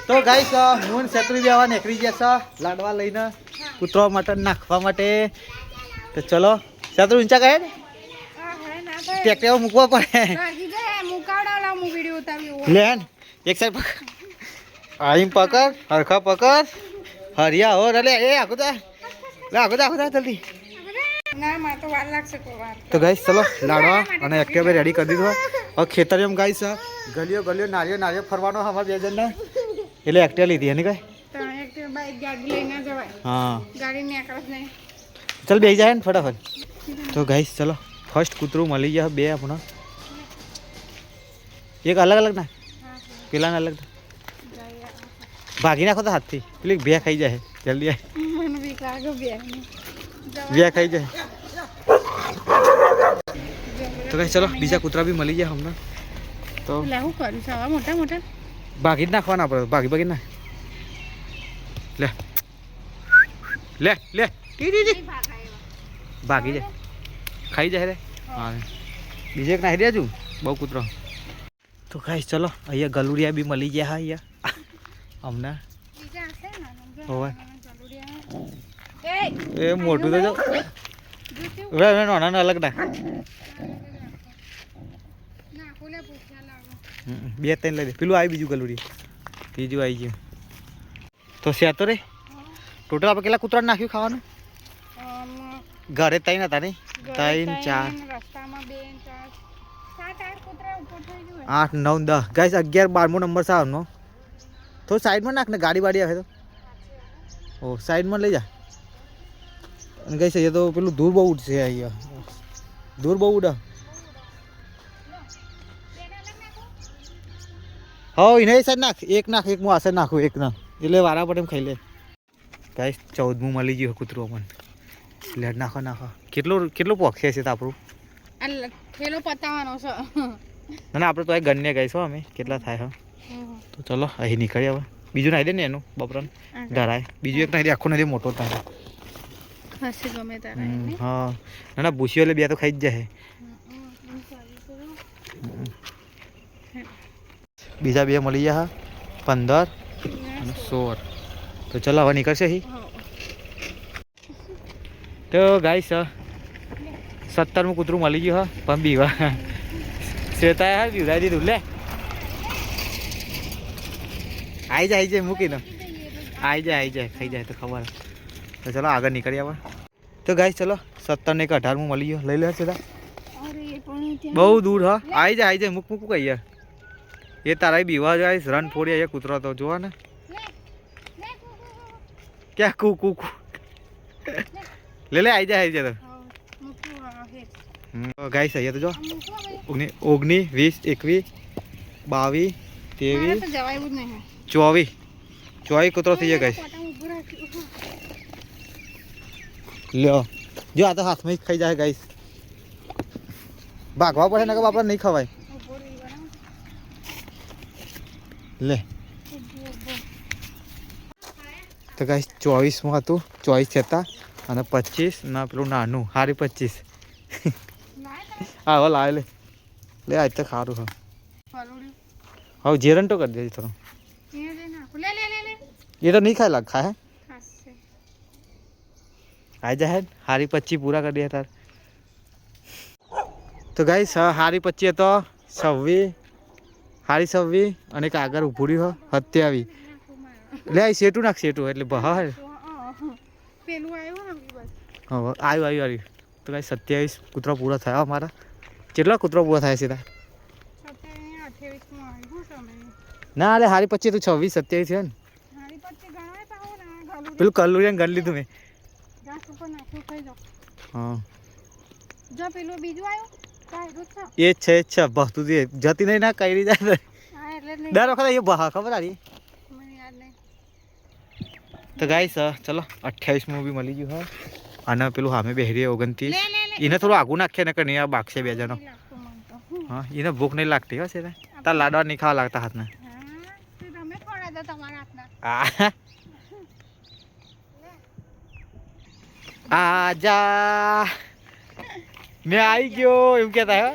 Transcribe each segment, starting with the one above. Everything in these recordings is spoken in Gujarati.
તો ગાઈસ હું છત્રી બેવા નીકળી ગયા છે લાડવા લઈને કૂતરો મટન નાખવા માટે. તો ચલો છત્રી ઊંચા કહે ને ટ્રેક્ટર મૂકવા પડે લેન એક સાઈડ પકડ આઈમ પકડ હરખા પકડ હરિયા હો લે એ આખુદા લે આખુદા જલ્દી. તો ગાઈસ ચલો લાડવા અને એક્ટિવા રેડી કરી દીધું. હવે ખેતર એમ ગાઈસ ગલીઓ નારિયો ફરવાનો અમારે બે જણને એટલે એક્ટિવા લીધી એની કઈ હા ચાલ બેસી જાય ને ફટાફટ. તો ગાઈસ ચલો ફર્સ્ટ કૂતરું મળી ગયા બે આપણા એક અલગ ના પેલા ને અલગ ભાગી નાખો તો હાથથી પેલી બે ખાઈ જાય જલ્દી બે ખાઈ જાય. તો કઈ ચલો બીજા કૂતરા બી મળી ગયા હમણાં તો મોટા ભાગી જ નાખવાના આપણે ભાગી ના લે લે લે ભાગી જાય ખાઈ જાય રે હા બીજે એક નાખી દેજો બહુ કૂતરો. તો ખાઈ ચલો અહીંયા ગલુડિયા બી મળી ગયા હા અહીંયા હમણાં હોવે એ મોટું તો નાના અલગ ના બે ત્રણ લઈ દે પેલું આવી બીજું ગલુડી ત્રીજું આવી ગયું. તો સેતો રે ટોટલ આપણે કેટલા કૂતરા નાખ્યું ખાવાનું ઘરે ત્રણ હતા નહીં 3 4 8 9 10 ગાઈસ 11 12મો નંબર છે આવનો. તો સાઈડમાં નાખ ને ગાડી આવે તો ઓ સાઈડમાં લઈ જા. અને ગાઈસ અહીંયા તો પેલું દૂર બહુ ઉડશે અહીંયા દૂર બહુ ઉડે. હા એને સાઈડ નાખ એક હું આ સાઈડ નાખું એક ના એટલે વારા પર એમ ખાઈ લે. ગાઈસ 14મું મળી ગયું કૂતરું અમને લે નાખો કેટલો પોખે છે આપણું થેલો પતાવવાનો છે ના આપણે તો ગણને ગઈશું અમે કેટલા થાય હા. તો ચલો અહીં નીકળીએ હવે બીજું નાખી દે ને એનું બપરાને ધરાય બીજું એક નાખી દે આખો નથી મોટો થાય હા ના ભૂસીઓ એટલે બે તો ખાઈ જ જાય. બીજા બે મળી ગયા 15 અને 16. તો ચલો હવે નીકળશે અહીં. તો ગાઈસ 17મું કૂતરું મળી ગયું હા પણ બીવા શેતાએ હા બીવડાવી દીધું લે આવી જાય મૂકીને આવી જાય ખાઈ જાય તો ખબર. તો ચલો આગળ નીકળી આવે. તો ગાઈસ ચલો 17 ને 18મું મળી ગયો લઈ લે સીધા બહુ દૂર હા આવી જાય મૂક કહીએ એ તારા બીવા જાય રન ફોડી અહીંયા કૂતરો તો જોવા ને ક્યાં કુ લે આવી જાય તો ગાઈસ અહીંયા તો જો 19 20 21 22 23 24 કૂતરો થઈ જાય ગાઈસ લ્યો જો આ તો હાથમાં જ ખાઈ જાય ગાઈસ ભાગવા પડે ને કે બાપા નહીં ખવાય લે. તો ગાઈસ 24માં હતું 24 હતા અને 25 ના પેલું નાનું હારી 25 હા હવે લાવે લે આજ તો ખારું હા હવે જેરન તો કરી દેજે થોડું એ તો નહીં ખાય લાગ ખાય આવી જાય હારી 25 પૂરા કરી દે તાર. તો ગાઈસ હારી 25 હતો 26 હારી 26 અને એક આગળ ઉભું રહ્યું 27 લે સેટું નાખ સેટું એટલે બહા આવ્યું. તો ગાઈસ 27 કૂતરા પૂરા થયા અમારા. કેટલા કૂતરા પૂરા થાય સીધા ના અરે હારી 25 તો 26 27 છે ને પેલું કલ્લું ગણ લીધું મેં હા એ છે બહતું જતી નહીં ના કઈ જાય દર વખત એ બહા ખબર આરી. તો ગાઈસ ચલો 28મું બી મળી ગયું હા અને પેલું સામે બેહરી 29 એને થોડું આગું નાખીએ ને કે નહીં આ બાગશે બે જણો હા એને ભૂખ નહીં લાગતી હશે તાર લાડવા નહીં ખાવા લાગતા હાથને આજા મેં આવી ગયો એમ કેતા હે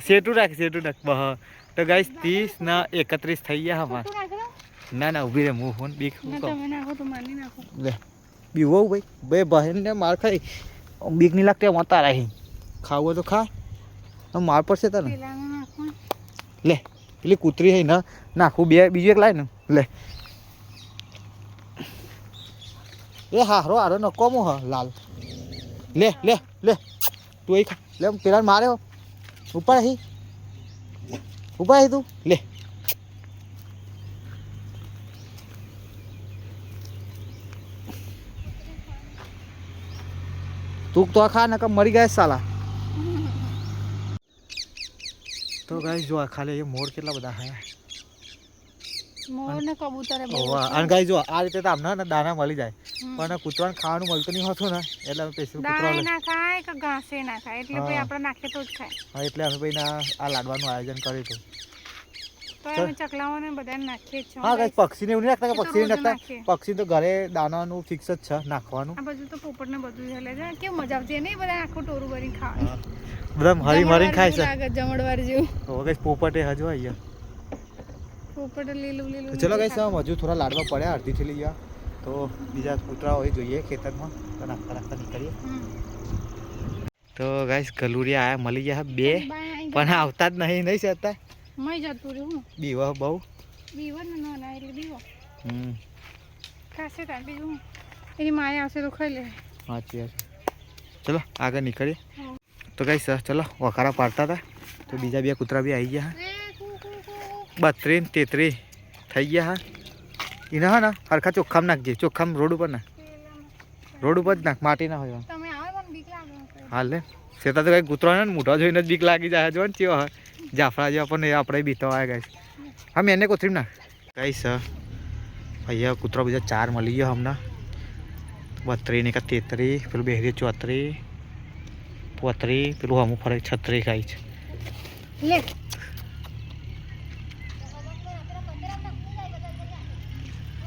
સેટું રાખ બહ તો ગાઈસ 30 ને 31 થઈ ગયા અમાર. ના ના ઊભી રે હું ફોન બીક લે બીવો ભાઈ બે બહેન ને માર ખાઈ બીક નહીં લાગતી મતા રહી ખાવું તો ખા માર પડશે તને લે પેલી કૂતરી હઈ ને નાખું બે બીજું એક લાય ને લે એ હારો હારો નકો મો હ લાલ લે લે લે તું અહીં ખા લે પેલા મારે ઉપર અહીં તું લે તું તો ખા ને મરી ગયા સાલા તો ગાઈસ જો ખાલી એ મોર કેટલા બધા હે મોર ને કબૂતર બહુ અને ગાઈસ જો આ રીતે તો આમને દાણા મળી જાય પણ કૂતરાને ખાવાનું મળતું નહીં હોતું ને એટલે અમે પેસી કૂતરા ના ખાય કે ઘાસે ના ખાય એટલે ભાઈ આપણે નાખે તો જ ખાય હા એટલે અમે ભાઈ આ લાડવાનું આયોજન કર્યું હતું તો અમે ચકલાઓને બધાને નાખીએ જ હા ગાઈસ પક્ષીને એવું નહીં નાખતા કે પક્ષી નાખતા પક્ષી તો ઘરે દાણાનું ફિક્સ જ છે નાખવાનું આ બધું તો પોપટ ને બધું હેલે છે કેવું મજા આવતી નહીં બધા આખું ટોરું ભરીને ખાય બધા હરી મરીને ખાય છે લાગે જમણવાર જેવું તો ગાઈસ પોપટે હજુ અહીંયા પોપટ લીલું લીલું ચલો ગાઈસ હજુ થોડા લાડવા પડ્યા અડધી થેલી ગયા તો બીજા કૂતરા હોય જોઈએ ખેતરમાં તો નાખતા નીકળીએ તો ગાઈસ ગલુરિયા આયા મળી ગયા બે પણ આવતા જ નહીં શકતા મય જતું રહ્યું બીવા બહુ બીવો ને ના એટલે બીવો ખાસે તાર બીજું એની માએ આવશે તો ખાઈ લે સાચી વાત ચલો આગળ નીકળીએ તો ગાઈસ ચલો વખારા પાડતા હતા તો બીજા બે કૂતરા બી આવી ગયા 32 33 થઈ ગયા હા એને હા ને હરખા ચોખ્ખામાં નાખજે ચોખ્ખામાં રોડ ઉપર ના રોડ ઉપર જ નાખ માટી ના હોય તમે આવે મને બીક લાગે હાલ લે સેતા તો કઈ કૂતરો ને મોઢા જોઈને જ બીક લાગી જાય જો ને ચેવો હા જાફરા જેવા પણ આપણે બીતો આવે ગાઈસ હા મેં એને કોથરી નાખ ગાઈસ અહીંયા કૂતરો બીજા 4 મળી ગયો હમણાં 32 ને 33 પેલું બેહરી 34 35 પેલું હમું ફરે 36 ખાઈ છે લે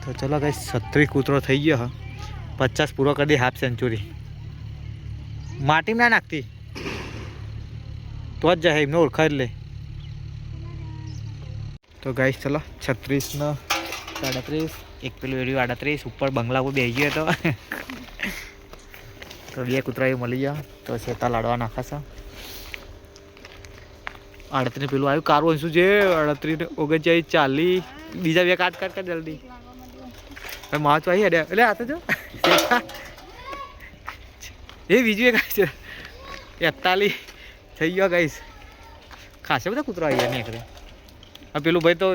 તો ચલો ગાઈસ 36 કૂતરો થઈ ગયો હા 50 પૂરો કરી દે હાફ સેન્ચુરી માટી ના નાખતી તો જ જાય એમને ઓળખાય લે તો ગાઈસ ચલો 36 ને 37 એક પેલું એડિયો 38 ઉપર બંગલા પર બેસી ગયો હતો તો બે કૂતરા એ મળી ગયા તો શેતા લાડવા નાખાશે 38 પેલું આવ્યું કારું શું છે 38 39 40 બીજા બે કાટ કાટ જલ્દી માચ આવી હેડે એટલે આ તો જો એ બીજું એક છે 41 થઈ ગયો ગાઈસ ખાસે બધા કૂતરા આવી ગયા નીકળે આ પેલું ભાઈ તો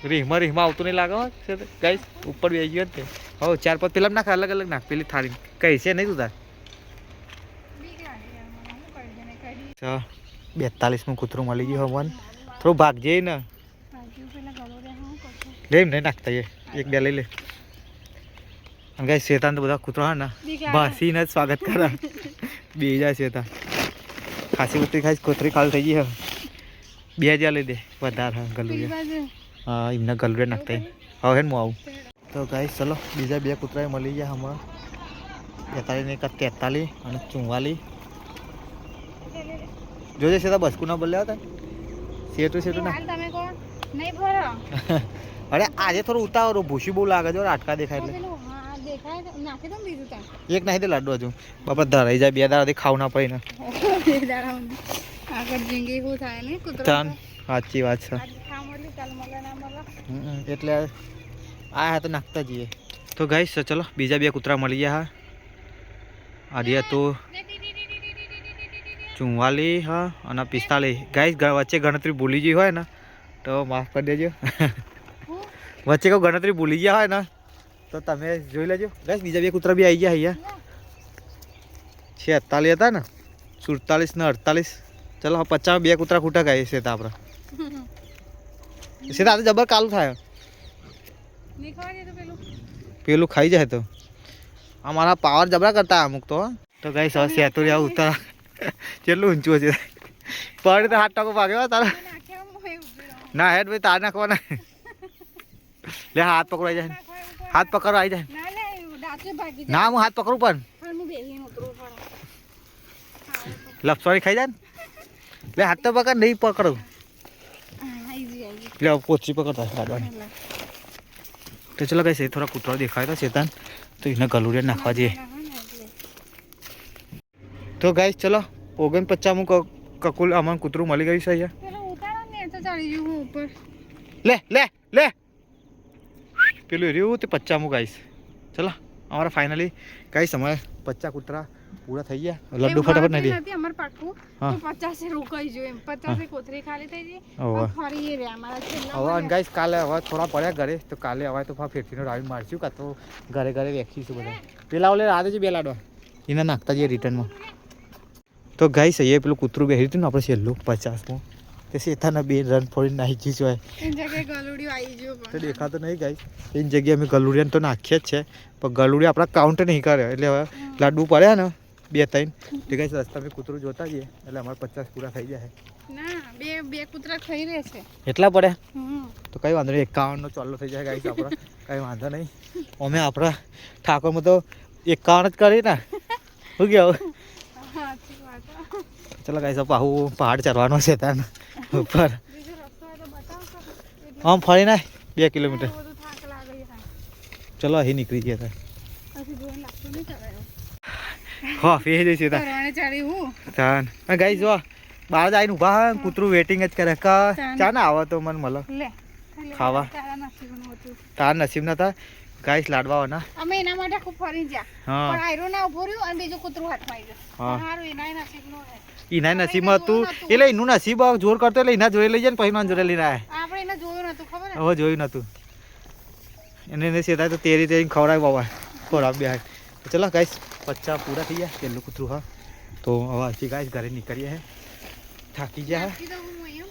રીહમાં આવતું નહીં લાગે ગાઈસ ઉપર બેસી ગયો તે હવે 4-5 પેલા નાખ અલગ અલગ નાખ પેલી થાળી કઈ છે નહીં તું તાર 42 કૂતરું મળી ગયું હમણાં થોડું ભાગજે ને લે એમ નહીં નાખતા એક બે લઈ લે અને ગાઈસ શેતાન તો બધા કૂતરા હા ને ભાસીને જ સ્વાગત કરે બે જાય શેતા ખાસી કૂતરી ખાઈ કૂતરી ખાલી થઈ ગઈ હવે 2000 લઈ દે વધારે હા ગલુરે હા એમને ગલુરે નાખતા હવે હું આવું તો ગાઈસ ચલો બીજા બે કૂતરા મળી ગયા હમણાં 43 ને 43 અને 44 જોજે શેતા બસકુ ના બોલ્યા હતા શેઠું ના તમે કોણ નહીં ભરો અરે આજે થોડું ઉતાવળ ભૂસી બહુ લાગે છે આટકા દેખાય એટલે એક નાખી દે લાડુ હજુ બાપા ધરાઈ જાય 2 દાડાથી ખાવ ના પડી ને સાચી વાત છે એટલે આ તો નાખતા જઈએ તો ગાઈસ ચલો બીજા બે કૂતરા મળી ગયા હા આજે તો 44 હા અને 45 ગાઈસ વચ્ચે ગણતરી ભૂલી ગઈ હોય ને તો માફ કરી દેજો વચ્ચે કોઈ ગણતરી ભૂલી ગયા હોય ને તો તમે જોઈ લેજો ગાઈસ બીજા બે કૂતરા બી આવી ગયા અહીંયા 46 હતા ને 47 ને 48 ચલો 50 બે કૂતરા ખૂટા ગાય છે આપણે છે તો જબર કાલું થાય પેલું ખાઈ જાય તો અમારા પાવર જબરા કરતા અમુક તો ગાઈસ હવે સેતુરી આવું ઉતરા કેટલું ઊંચું છે પડે તો 7 ટકો ભાગ્યો તારા ના હેડ ભાઈ તાર નાખવાના લે હાથ પકડવાઈ જાય હાથ પકડવા આવી જાય ના હું હાથ પકડું પણ લપસવાળી ખાઈ જાય ને લે હાથ તો પકડ નહીં પકડું એટલે પોચી પકડતા લાડવાની તો ચલો કઈ છે થોડા કૂતરા દેખાય તો શેતાન તો એને ગલુડિયા નાખવા જઈએ તો ગાઈસ ચલો 49 કકુલ આમાં કૂતરું મળી ગયું છે અહીંયા પેલો ઉતારો ને તો ચડી જવું હું ઉપર લે લે લે પેલું રહ્યું તે 50 ગાઈસ ચલો અમારા ફાઇનલી ગાઈસ અમારે 50 કૂતરા પૂરા થઈ ગયા લડ્ડુ ફટાફટ નહીં દે નથી અમાર પાકું તો 50 રોકાઈ જો એમ 50 કોથરી ખાલી થઈ ગઈ ફરી એ રે અમારા છેલ્લા હવે અને ગાઈસ કાલે હવે થોડા પડ્યા ઘરે તો કાલે હવે તો ફેરફીનો રાઉન્ડ મારશું કાં તો ઘરે ઘરે વેખીશું બધા પેલા ઓલે રાતે જ બે લાડવા એને નાખતા જઈએ રિટર્નમાં તો ગાઈસ અહીંયા પેલું કૂતરું બેસી હતું ને આપણે છેલ્લું 50માં તે શેતાના 2 રન ફોડીને નાખી ગયું હોય એ જગ્યાએ ગલુડિયો આવી ગયો તો દેખાતો નહીં ગાઈસ એની જગ્યાએ અમે ગલુડિયાને તો નાખ્યા જ છે પણ ગલુડિયા આપણા કાઉન્ટ નહીં કરે એટલે હવે લાડુ પડ્યા ને 2-3 તો ગાઈસ રસ્તામાં કૂતરું જોતા જઈએ એટલે અમારે 50 પૂરા થઈ જાય ના બે કૂતરા ખાઈ રહે છે એટલા પડ્યા તો કઈ વાંધો નહીં 51 નો ચાલુ થઈ જાય ગાઈસ આપણા કઈ વાંધો નહીં અમે આપણા ઠાકોરમાં તો 51 જ કરી ને શું કેવું ચલો ગાઈસ પાહુ પહાડ ચડવાનો છે ત્યાં ઉપર આમ ફરી ના 2 કિલોમીટર ચલો અહીં નીકળી ગયા હા ફેર જઈશું તાન ગાઈસ જો બહાર જઈને ઊભા હોય કૂતરું વેટિંગ જ કરે ચા ના આવે તો મને મળો ખાવા તાર નસીબ નતા ગાઈસ લાડવાના અમે એના માટે ખૂબ ફરી ગયા પણ આયરો ના ઉભો રહ્યો અને બીજું કૂતરું હાથમાં આવી ગયું હારું એના નસીબ નો એના નસીબમાં હતું એટલે એનું નસીબ જોર કરતો એટલે એના જોડે લઈ જાય ને પછી મને જોડે લઈને આવ્યા આપણે એને જોયું નતું ખબર હવે જોયું નતું એને સીધા તો તેરી તેરી ખવડાય બાબા ખવડાવ બે ચલો ગાઈસ 50 પૂરા થઈ ગયા પેલું કૂતરું હા તો હવે હજી ગાઈસ ઘરે નીકળીએ હે થાકી ગયા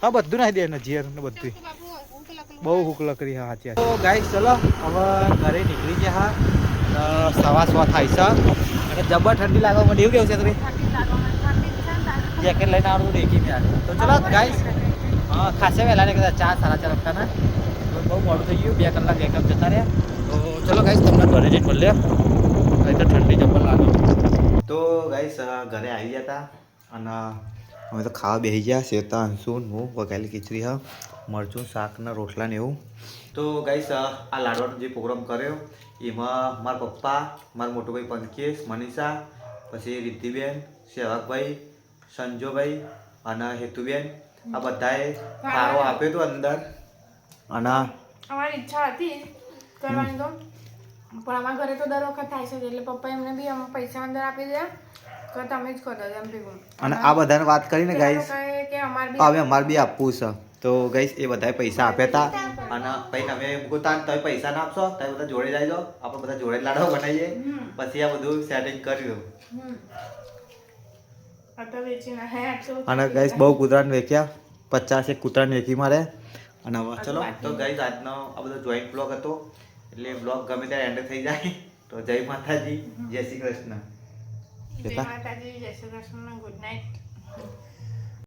હા બધું નાખી દે નજીર ને બધું બહુ હુક લકડી હા સાચી તો ગાઈસ ચલો હવે ઘરે નીકળી ગયા હા 6:15 થાય છે અને જબર ઠંડી લાગવા માંડી એવું કેવું છે તમે જેકેટ લઈને આવડું દેખી મેં તો ચલો ગાઈસ હા ખાસે વહેલા ને કદાચ 4-4:30 વાગતાના બહુ મોડું થઈ ગયું 2 કલાક બેકઅપ જતા રહ્યા તો ચલો ગાઈસ તમને ઘરે જઈને મળીએ અહીં તો ઠંડી જબર લાગે તો ગાઈસ ઘરે આવી ગયા હતા અને અમે તો ખાવા બેસી ગયા શેતા અંશુન હું વઘારેલી ખીચડી હા મરચું શાકના રોટલા ને એવું તો ગાઈસ આ લાડવાનો જે પ્રોગ્રામ કર્યો એમાં મારા પપ્પા મારા મોટો ભાઈ પંકેશ મનીષા પછી રિદ્ધિબેન સેવકભાઈ સંજોભાઈ અને હેતુબેન આ બધાએ ફાળો આપ્યો હતો અંદર અને અમારી ઈચ્છા હતી કરવાની તો પણ અમારા ઘરે તો દર વખત થાય છે એટલે પપ્પા એમને બી અમે પૈસા અંદર આપી દે તો તમે જ કરો એમ ભેગું અને આ બધાને વાત કરીને ગાઈસ કે અમારે બી આપવું છે તો ગાઈસ એ બધાએ પૈસા આપ્યા હતા અને પછી તમે તમે પૈસા ના આપશો તમે બધા જોડે જાય જાઓ આપણે બધા જોડે લાડવા બનાવીએ પછી આ બધું સેટિંગ કરી દો અને ગાઈસ બહુ કૂતરાને વેચ્યા 50 કૂતરાને વેચી મારે અને હવે ચલો તો ગાઈસ આજનો આ બધો જોઈન્ટ બ્લોગ હતો એટલે બ્લોગ ગમે ત્યારે એન્ડ થઈ જાય તો જય માતાજી જય શ્રી કૃષ્ણ જય માતાજી જય શ્રી કૃષ્ણ ગુડ નાઇટ